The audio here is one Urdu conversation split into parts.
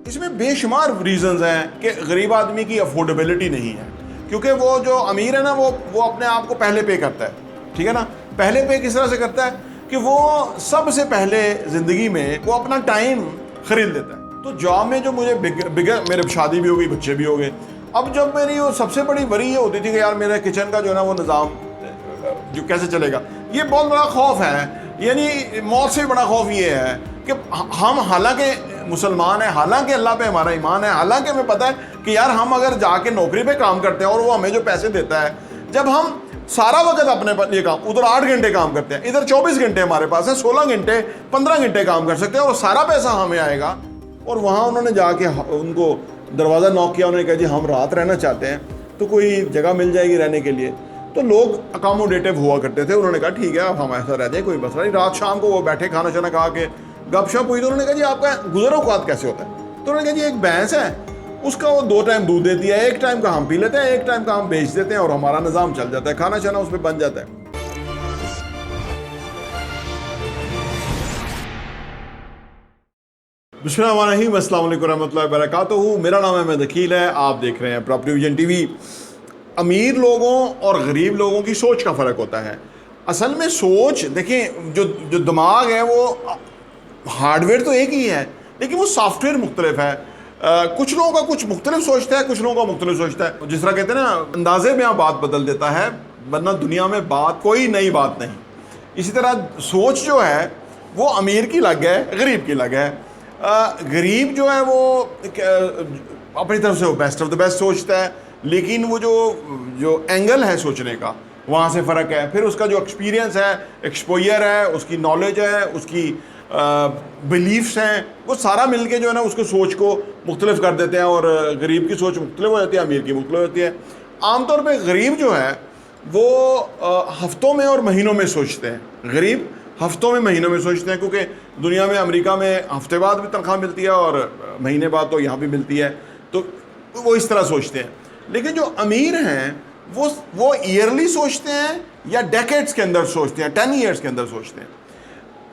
اس میں بے شمار ریزنز ہیں کہ غریب آدمی کی افورڈیبلٹی نہیں ہے، کیونکہ وہ جو امیر ہے نا وہ اپنے آپ کو پہلے پے کرتا ہے، ٹھیک ہے نا. پہلے پے کس طرح سے کرتا ہے کہ وہ سب سے پہلے زندگی میں وہ اپنا ٹائم خرید لیتا ہے. تو جاب میں جو مجھے میرے شادی بھی ہو گئی، بچے بھی ہو گئے، اب جب میری وہ سب سے بڑی وری یہ ہوتی تھی کہ یار میرا کچن کا جو ہے نا وہ نظام جو کیسے چلے گا. یہ بہت بڑا خوف ہے، یعنی موت سے بڑا خوف یہ ہے کہ ہم حالانکہ مسلمان ہیں، حالانکہ اللہ پہ ہمارا ایمان ہے، حالانکہ ہمیں پتہ ہے کہ یار ہم اگر جا کے نوکری پہ کام کرتے ہیں اور وہ ہمیں جو پیسے دیتا ہے، جب ہم سارا وقت اپنے لیے کام، ادھر 8 گھنٹے کام کرتے ہیں، ادھر 24 گھنٹے ہمارے پاس ہیں، 16 گھنٹے 15 گھنٹے کام کر سکتے ہیں اور سارا پیسہ ہمیں آئے گا. اور وہاں انہوں نے جا کے ان کو دروازہ نوک کیا، انہوں نے کہا جی ہم رات رہنا چاہتے ہیں تو کوئی جگہ مل جائے گی رہنے کے لیے. تو لوگ اکاموڈیٹو ہوا کرتے تھے، انہوں نے کہا ٹھیک ہے اب ہم ایسا رہ جائیں، کوئی مسئلہ نہیں. رات شام کو وہ بیٹھے کھانا شانا کھا کے گپ شپ ہوئی، تو انہوں نے کہا جی آپ کا گزر اوقات کیسے ہوتا ہے. تو انہوں نے کہا جی ایک بھینس ہے، اس کا وہ 2 ٹائم دودھ دیتی ہے، ایک ٹائم کا ہم پی لیتے ہیں، ایک ٹائم کا ہم بیچ دیتے ہیں اور ہمارا نظام چل جاتا ہے، کھانا شانا اس پہ بن جاتا ہے. بسم اللہ الرحمن الرحیم، السلام علیکم ورحمۃ اللہ وبرکاتہ. میرا نام احمد عقیل ہے، آپ دیکھ رہے ہیں پراپرٹی ویژن ٹی وی. امیر لوگوں اور غریب لوگوں کی سوچ کا فرق ہوتا ہے. اصل میں سوچ دیکھیں، جو دماغ ہے وہ ہارڈ ویئر تو ایک ہی ہے لیکن وہ سافٹ ویئر مختلف ہے. کچھ لوگوں کا کچھ مختلف سوچتا ہے، کچھ لوگوں کا مختلف سوچتا ہے. جس طرح کہتے ہیں نا، اندازے میں بات بدل دیتا ہے، ورنہ دنیا میں بات کوئی نئی بات نہیں. اسی طرح سوچ جو ہے وہ امیر کی الگ ہے، غریب کی الگ ہے. غریب جو ہے وہ اپنی طرف سے وہ بیسٹ آف دا بیسٹ سوچتا ہے، لیکن وہ جو اینگل ہے سوچنے کا وہاں سے فرق ہے. پھر اس کا جو ایکسپیرینس ہے، ایکسپوئر ہے، اس کی نالج ہے، اس کی بلیفس ہیں، وہ سارا مل کے جو ہے نا اس کو سوچ کو مختلف کر دیتے ہیں. اور غریب کی سوچ مختلف ہو جاتی ہے، امیر کی مختلف ہوتی ہے. عام طور پہ غریب جو ہے وہ ہفتوں میں اور مہینوں میں سوچتے ہیں. غریب ہفتوں میں مہینوں میں سوچتے ہیں، کیونکہ دنیا میں امریکہ میں ہفتے بعد بھی تنخواہ ملتی ہے اور مہینے بعد تو یہاں بھی ملتی ہے، تو وہ اس طرح سوچتے ہیں. لیکن جو امیر ہیں وہ ایئرلی سوچتے ہیں یا ڈیکیڈز کے اندر سوچتے ہیں، 10 ایئرس کے اندر سوچتے ہیں.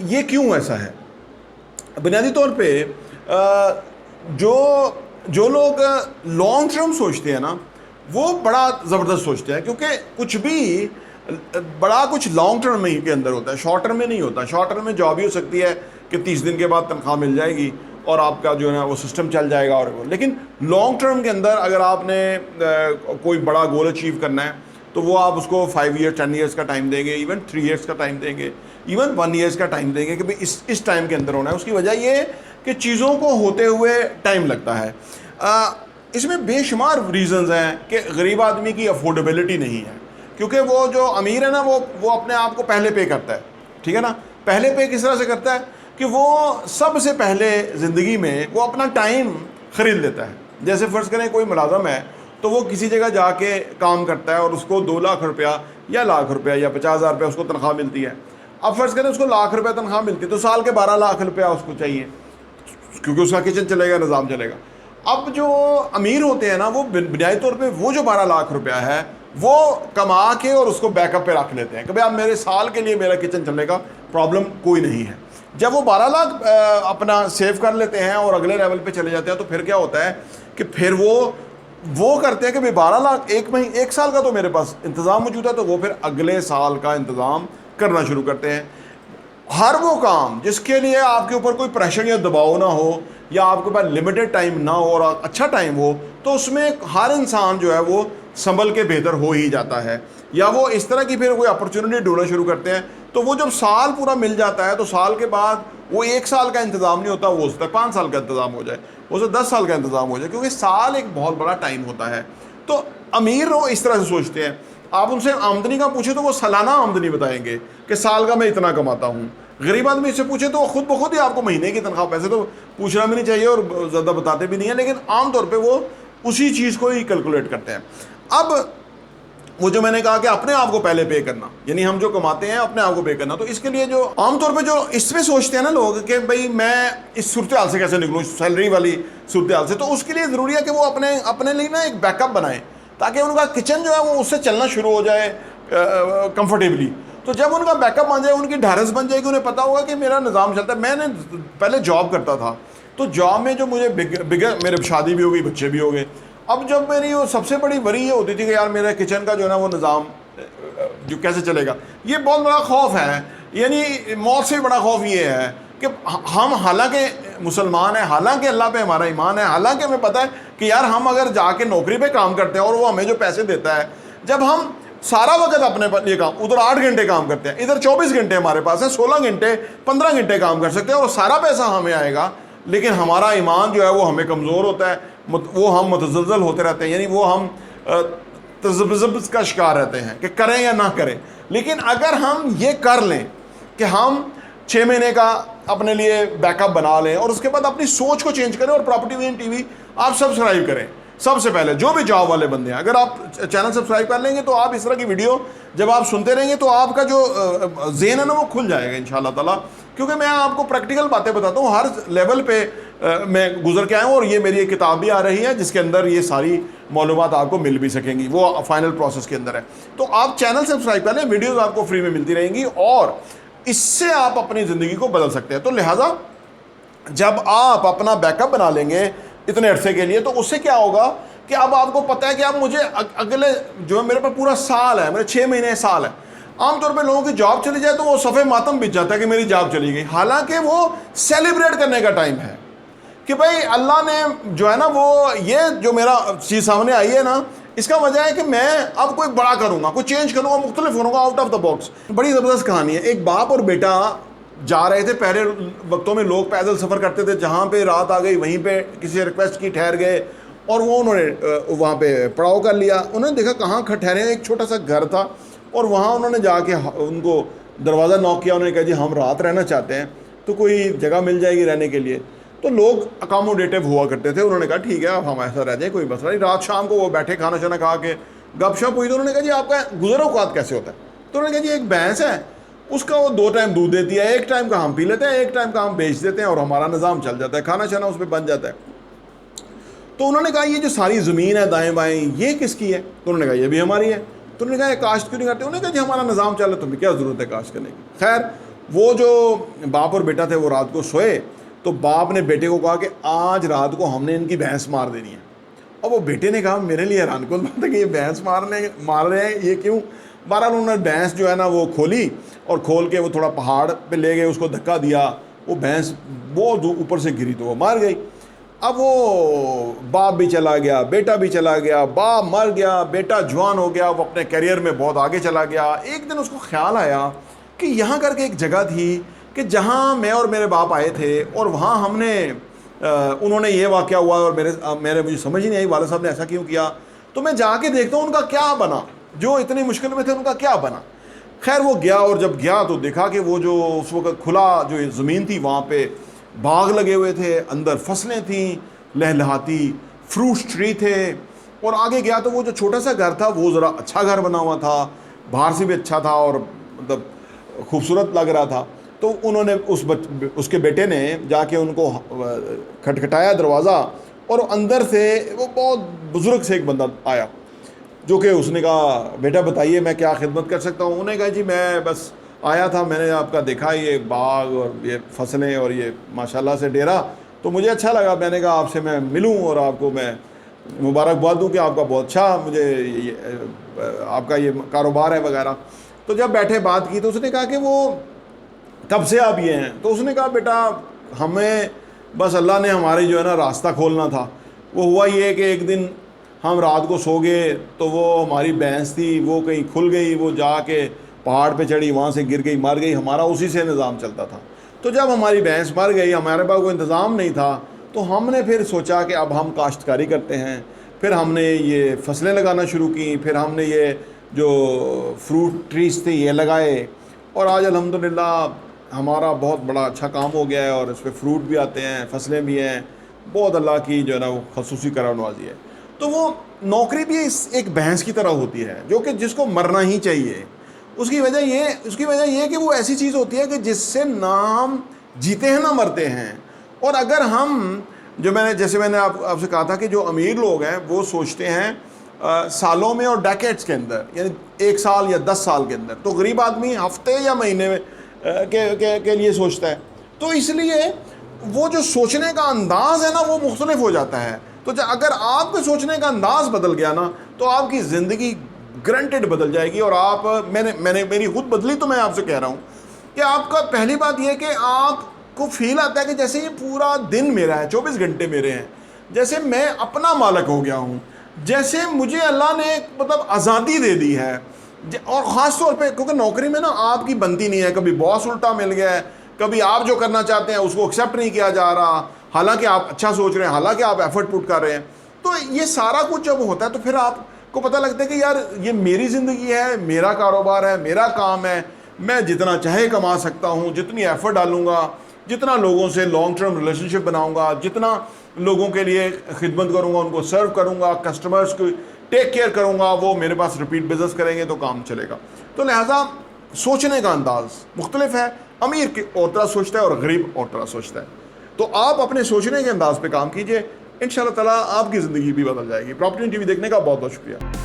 یہ کیوں ایسا ہے؟ بنیادی طور پہ جو لوگ لانگ ٹرم سوچتے ہیں نا وہ بڑا زبردست سوچتے ہیں، کیونکہ کچھ بھی بڑا کچھ لانگ ٹرم کے اندر ہوتا ہے، شارٹ ٹرم میں نہیں ہوتا. شارٹ ٹرم میں جاب ہی ہو سکتی ہے کہ 30 دن کے بعد تنخواہ مل جائے گی اور آپ کا جو ہے نا وہ سسٹم چل جائے گا. لیکن لانگ ٹرم کے اندر اگر آپ نے کوئی بڑا گول اچیو کرنا ہے تو وہ آپ اس کو 5 ایئر 10 ایئرس کا ٹائم دیں گے، ایون 3 ایئرس کا ٹائم دیں گے، ایون 1 ایئرس کا ٹائم دیں گے کہ بھائی اس ٹائم کے اندر ہونا ہے. اس کی وجہ یہ ہے کہ چیزوں کو ہوتے ہوئے ٹائم لگتا ہے. اس میں بے شمار ریزنز ہیں کہ غریب آدمی کی افورڈیبلٹی نہیں ہے، کیونکہ وہ جو امیر ہے نا وہ اپنے آپ کو پہلے پے کرتا ہے، ٹھیک ہے نا. پہلے پے کس طرح سے کرتا ہے کہ وہ سب سے پہلے زندگی میں وہ اپنا ٹائم خرید لیتا ہے. جیسے فرض کریں کوئی ملازم ہے تو وہ کسی جگہ جا کے کام کرتا ہے اور اس کو 2 لاکھ روپیہ یا لاکھ روپیہ یا 50,000 روپیہ اس کو تنخواہ ملتی ہے. اب فرض کریں اس کو لاکھ روپیہ تنخواہ ملتی ہے تو سال کے 12 لاکھ روپیہ اس کو چاہیے، کیونکہ اس کا کچن چلے گا، نظام چلے گا. اب جو امیر ہوتے ہیں نا وہ بنیادی طور پہ وہ جو 12 لاکھ روپیہ ہے وہ کما کے اور اس کو بیک اپ پہ رکھ لیتے ہیں کہ بھائی اب میرے سال کے لیے میرا کچن چلے گا، پرابلم کوئی نہیں ہے. جب وہ 12 لاکھ اپنا سیو کر لیتے ہیں اور اگلے لیول پہ چلے جاتے ہیں تو پھر کیا ہوتا ہے کہ پھر وہ کرتے ہیں کہ بھائی 12 لاکھ ایک سال کا تو میرے پاس انتظام موجود ہے، تو وہ پھر اگلے سال کا انتظام کرنا شروع کرتے ہیں. ہر وہ کام جس کے لیے آپ کے اوپر کوئی پریشر یا دباؤ نہ ہو یا آپ کے پاس لمیٹڈ ٹائم نہ ہو اور اچھا ٹائم ہو، تو اس میں ہر انسان جو ہے وہ سنبھل کے بہتر ہو ہی جاتا ہے. یا وہ اس طرح کی پھر کوئی اپرچونٹی ڈھونڈنا شروع کرتے ہیں تو وہ جب سال پورا مل جاتا ہے تو سال کے بعد وہ 1 سال کا انتظام نہیں ہوتا، وہ ہو سکتا ہے 5 سال کا انتظام ہو جائے، وہ 10 سال کا انتظام ہو جائے، کیونکہ سال ایک بہت بڑا ٹائم ہوتا ہے. تو امیر وہ اس طرح سے سوچتے ہیں. آپ ان سے آمدنی کا پوچھیں تو وہ سالانہ آمدنی بتائیں گے کہ سال کا میں اتنا کماتا ہوں. غریب آدمی سے پوچھیں تو خود بخود ہی آپ کو مہینے کی تنخواہ، پیسے تو پوچھنا بھی نہیں چاہیے اور زیادہ بتاتے بھی نہیں ہیں، لیکن عام طور پہ وہ اسی چیز کو ہی کیلکولیٹ کرتے ہیں. اب وہ جو میں نے کہا کہ اپنے آپ کو پہلے پے کرنا، یعنی ہم جو کماتے ہیں اپنے آپ کو پے کرنا، تو اس کے لیے جو عام طور پہ جو اس میں سوچتے ہیں نا لوگ کہ بھائی میں اس صورتحال سے کیسے نکلوں، سیلری والی صورتحال سے، تو اس کے لیے ضروری ہے کہ وہ اپنے لیے نا ایک بیک اپ بنائیں تاکہ ان کا کچن جو ہے وہ اس سے چلنا شروع ہو جائے کمفرٹیبلی. تو جب ان کا بیک اپ بن جائے، ان کی ڈھارس بن جائے گی، انہیں پتا ہوگا کہ میرا نظام چلتا ہے. میں نے پہلے جاب کرتا تھا، تو جاب میں جو مجھے میرے شادی بھی ہو گئی، بچے بھی ہو گئے. اب جب میری وہ سب سے بڑی وری یہ ہوتی تھی کہ یار میرا کچن کا جو ہے نا وہ نظام جو کیسے چلے گا. یہ بہت بڑا خوف ہے، یعنی موت سے بڑا خوف یہ ہے کہ ہم حالانکہ مسلمان ہیں، حالانکہ اللہ پہ ہمارا ایمان ہے، حالانکہ ہمیں پتہ ہے کہ یار ہم اگر جا کے نوکری پہ کام کرتے ہیں اور وہ ہمیں جو پیسے دیتا ہے، جب ہم سارا وقت اپنے لیے کام، ادھر 8 گھنٹے کام کرتے ہیں، ادھر 24 گھنٹے ہمارے پاس ہیں، 16 گھنٹے 15 گھنٹے کام کر سکتے ہیں اور سارا پیسہ ہمیں آئے گا، لیکن ہمارا ایمان جو ہے وہ ہمیں کمزور ہوتا ہے، وہ ہم متزلزل ہوتے رہتے ہیں، یعنی وہ ہم تذبذب کا شکار رہتے ہیں کہ کریں یا نہ کریں. لیکن اگر ہم یہ کر لیں کہ ہم 6 مہینے کا اپنے لیے بیک اپ بنا لیں اور اس کے بعد اپنی سوچ کو چینج کریں اور پراپرٹی وین ٹی وی آپ سبسکرائب کریں. سب سے پہلے جو بھی جاب والے بندے ہیں، اگر آپ چینل سبسکرائب کر لیں گے تو آپ اس طرح کی ویڈیو جب آپ سنتے رہیں گے تو آپ کا جو ذہن ہے نا وہ کھل جائے گا انشاءاللہ تعالیٰ. کیونکہ میں آپ کو پریکٹیکل باتیں بتاتا ہوں، ہر لیول پہ میں گزر کے آیا ہوں، اور یہ میری ایک کتاب بھی آ رہی ہے جس کے اندر یہ ساری معلومات آپ کو مل بھی سکیں گی، وہ فائنل پروسیس کے اندر ہے. تو آپ چینل سبسکرائب کر لیں، ویڈیوز آپ کو فری میں ملتی رہیں گی اور اس سے آپ اپنی زندگی کو بدل سکتے ہیں. تو لہٰذا جب آپ اپنا بیک اپ بنا لیں گے اتنے عرصے کے لیے تو اس سے کیا ہوگا کہ اب آپ کو پتہ ہے کہ اب مجھے اگلے جو ہے میرے پاس پورا سال ہے، میرے 6 مہینے سال ہے. عام طور پہ لوگوں کی جاب چلی جائے تو وہ صفحے ماتم بچ جاتا ہے کہ میری جاب چلی گئی، حالانکہ وہ سیلیبریٹ کرنے کا ٹائم ہے کہ بھائی اللہ نے جو ہے نا وہ یہ جو میرا چیز سامنے آئی ہے نا، اس کا وجہ ہے کہ میں اب کوئی بڑا کروں گا، کوئی چینج کروں گا، مختلف کروں گا، آؤٹ آف دا باکس. بڑی زبردست کہانی ہے. ایک باپ اور بیٹا جا رہے تھے، پہلے وقتوں میں لوگ پیدل سفر کرتے تھے، جہاں پہ رات آ گئی وہیں پہ کسی سے ریکویسٹ کی ٹھہر گئے اور وہ انہوں نے وہاں پہ پڑاؤ کر لیا. انہوں نے دیکھا کہاں ٹھہرے ہیں، ایک چھوٹا سا گھر تھا اور وہاں انہوں نے جا کے ان کو دروازہ نوک کیا. انہوں نے کہا جی ہم رات رہنا چاہتے ہیں تو کوئی جگہ مل جائے گی رہنے کے لیے. تو لوگ اکاموڈیٹیو ہوا کرتے تھے. انہوں نے کہا ٹھیک ہے آپ ہم ایسا رہ جائیں، کوئی مسئلہ نہیں. رات شام کو وہ بیٹھے کھانا شانا کھا کے گپ شپ ہوئی تو انہوں نے کہا جی آپ کا گزر اوقات کیسے ہوتا ہے؟ تو انہوں نے کہا جی ایک بھینس ہے، اس کا وہ 2 ٹائم دودھ دیتی ہے، ایک ٹائم کا ہم پی لیتے ہیں، ایک ٹائم کا ہم بیچ دیتے ہیں اور ہمارا نظام چل جاتا ہے، کھانا شانا اس پہ بن جاتا ہے. تو انہوں نے کہا یہ جو ساری زمین ہے دائیں بائیں یہ کس کی ہے؟ تو انہوں نے کہا یہ بھی ہماری ہے. تو انہوں نے کہا یہ کاشت کیوں نہیں کرتے؟ انہوں نے کہا جی ہمارا نظام چل رہا ہے، تمہیں کیا ضرورت ہے کاشت کرنے کی. خیر وہ جو باپ اور بیٹا تھے وہ رات کو سوئے تو باپ نے بیٹے کو کہا کہ آج رات کو ہم نے ان کی بھینس مار دینی ہے. اور وہ بیٹے نے کہا میرے لیے حیران کن بات ہے کہ یہ بھینس مار رہے ہیں، یہ کیوں؟ بہرحال انہوں نے بھینس جو ہے نا وہ کھولی اور کھول کے وہ تھوڑا پہاڑ پہ لے گئے، اس کو دھکا دیا، وہ بھینس بہت اوپر سے گری تو وہ مار گئی. اب وہ باپ بھی چلا گیا، بیٹا بھی چلا گیا، باپ مر گیا، بیٹا جوان ہو گیا، وہ اپنے کیریئر میں بہت آگے چلا گیا. ایک دن اس کو خیال آیا کہ یہاں کر کے ایک جگہ تھی کہ جہاں میں اور میرے باپ آئے تھے اور وہاں ہم نے انہوں نے یہ واقعہ ہوا اور میرے مجھے سمجھ ہی نہیں آئی والد صاحب نے ایسا کیوں کیا. تو میں جا کے دیکھتا ہوں ان کا کیا بنا، جو اتنی مشکل میں تھے ان کا کیا بنا. خیر وہ گیا اور جب گیا تو دیکھا کہ وہ جو اس وقت کھلا جو زمین تھی وہاں پہ باغ لگے ہوئے تھے، اندر فصلیں تھیں لہلہاتی، فروٹ ٹری تھے. اور آگے گیا تو وہ جو چھوٹا سا گھر تھا وہ ذرا اچھا گھر بنا ہوا تھا، باہر سے بھی اچھا تھا اور مطلب خوبصورت لگ رہا تھا. تو انہوں نے اس کے بیٹے نے جا کے ان کو کھٹکھٹایا دروازہ اور اندر سے وہ بہت بزرگ سے ایک بندہ آیا جو کہ اس نے کہا بیٹا بتائیے میں کیا خدمت کر سکتا ہوں. انہوں نے کہا جی میں بس آیا تھا، میں نے آپ کا دیکھا یہ باغ اور یہ فصلیں اور یہ ماشاءاللہ سے ڈیرا تو مجھے اچھا لگا، میں نے کہا آپ سے میں ملوں اور آپ کو میں مبارکباد دوں کہ آپ کا بہت اچھا مجھے آپ کا یہ کاروبار ہے وغیرہ. تو جب بیٹھے بات کی تو اس نے کہا کہ وہ کب سے آپ یہ ہیں؟ تو اس نے کہا بیٹا ہمیں بس اللہ نے ہماری جو ہے نا راستہ کھولنا تھا. وہ ہوا یہ کہ ایک دن ہم رات کو سو گئے تو وہ ہماری بھینس تھی وہ کہیں کھل گئی، وہ جا کے پہاڑ پہ چڑھی، وہاں سے گر گئی مر گئی، ہمارا اسی سے نظام چلتا تھا. تو جب ہماری بھینس مر گئی ہمارے پاس کوئی انتظام نہیں تھا تو ہم نے پھر سوچا کہ اب ہم کاشتکاری کرتے ہیں. پھر ہم نے یہ فصلیں لگانا شروع کی، پھر ہم نے یہ جو فروٹ ٹریز تھے یہ لگائے اور آج الحمدللہ ہمارا بہت بڑا اچھا کام ہو گیا ہے اور اس پہ فروٹ بھی آتے ہیں، فصلیں بھی ہیں. بہت اللہ کی جو ہے نا وہ خصوصی کرم نوازی ہے. تو وہ نوکری بھی ایک بھینس کی طرح ہوتی ہے جو کہ جس کو مرنا ہی چاہیے. اس کی وجہ یہ کہ وہ ایسی چیز ہوتی ہے کہ جس سے نہ ہم جیتے ہیں نہ مرتے ہیں. اور اگر ہم جیسے میں نے آپ سے کہا تھا کہ جو امیر لوگ ہیں وہ سوچتے ہیں سالوں میں اور ڈیکیڈز کے اندر، یعنی 1 سال یا 10 سال کے اندر. تو غریب آدمی ہفتے یا مہینے میں کے لیے سوچتا ہے. تو اس لیے وہ جو سوچنے کا انداز ہے نا وہ مختلف ہو جاتا ہے. تو اگر آپ کے سوچنے کا انداز بدل گیا نا تو آپ کی زندگی گرنٹڈ بدل جائے گی. اور آپ میری خود بدلی تو میں آپ سے کہہ رہا ہوں کہ آپ کا پہلی بات یہ کہ آپ کو فیل آتا ہے کہ جیسے یہ پورا دن میرا ہے, 24 گھنٹے میرے ہیں, جیسے میں اپنا مالک ہو گیا ہوں, جیسے مجھے اللہ نے مطلب آزادی دے دی ہے. اور خاص طور پہ کیونکہ نوکری میں نا آپ کی بنتی نہیں ہے, کبھی باس الٹا مل گیا ہے, کبھی آپ جو کرنا چاہتے ہیں اس کو ایکسیپٹ نہیں کیا جا رہا, حالانکہ آپ اچھا سوچ رہے ہیں, حالانکہ آپ ایفرٹ پٹ کر رہے ہیں. تو یہ سارا کچھ جب ہوتا ہے تو پھر آپ کو پتہ لگتا ہے کہ یار یہ میری زندگی ہے, میرا کاروبار ہے, میرا کام ہے, میں جتنا چاہے کما سکتا ہوں, جتنی ایفرٹ ڈالوں گا, جتنا لوگوں سے لانگ ٹرم ریلیشن شپ بناؤں گا, جتنا لوگوں کے لیے خدمت کروں گا, ان کو سرو کروں گا, کسٹمرز کو ٹیک کیئر کروں گا, وہ میرے پاس ریپیٹ بزنس کریں گے تو کام چلے گا. تو لہٰذا سوچنے کا انداز مختلف ہے. امیر اور طرح سوچتا ہے اور غریب اور طرح سوچتا ہے. تو آپ اپنے سوچنے کے انداز پہ کام کیجئے, ان شاء اللہ تعالیٰ آپ کی زندگی بھی بدل جائے گی. پراپرٹی ٹی وی دیکھنے کا بہت بہت شکریہ.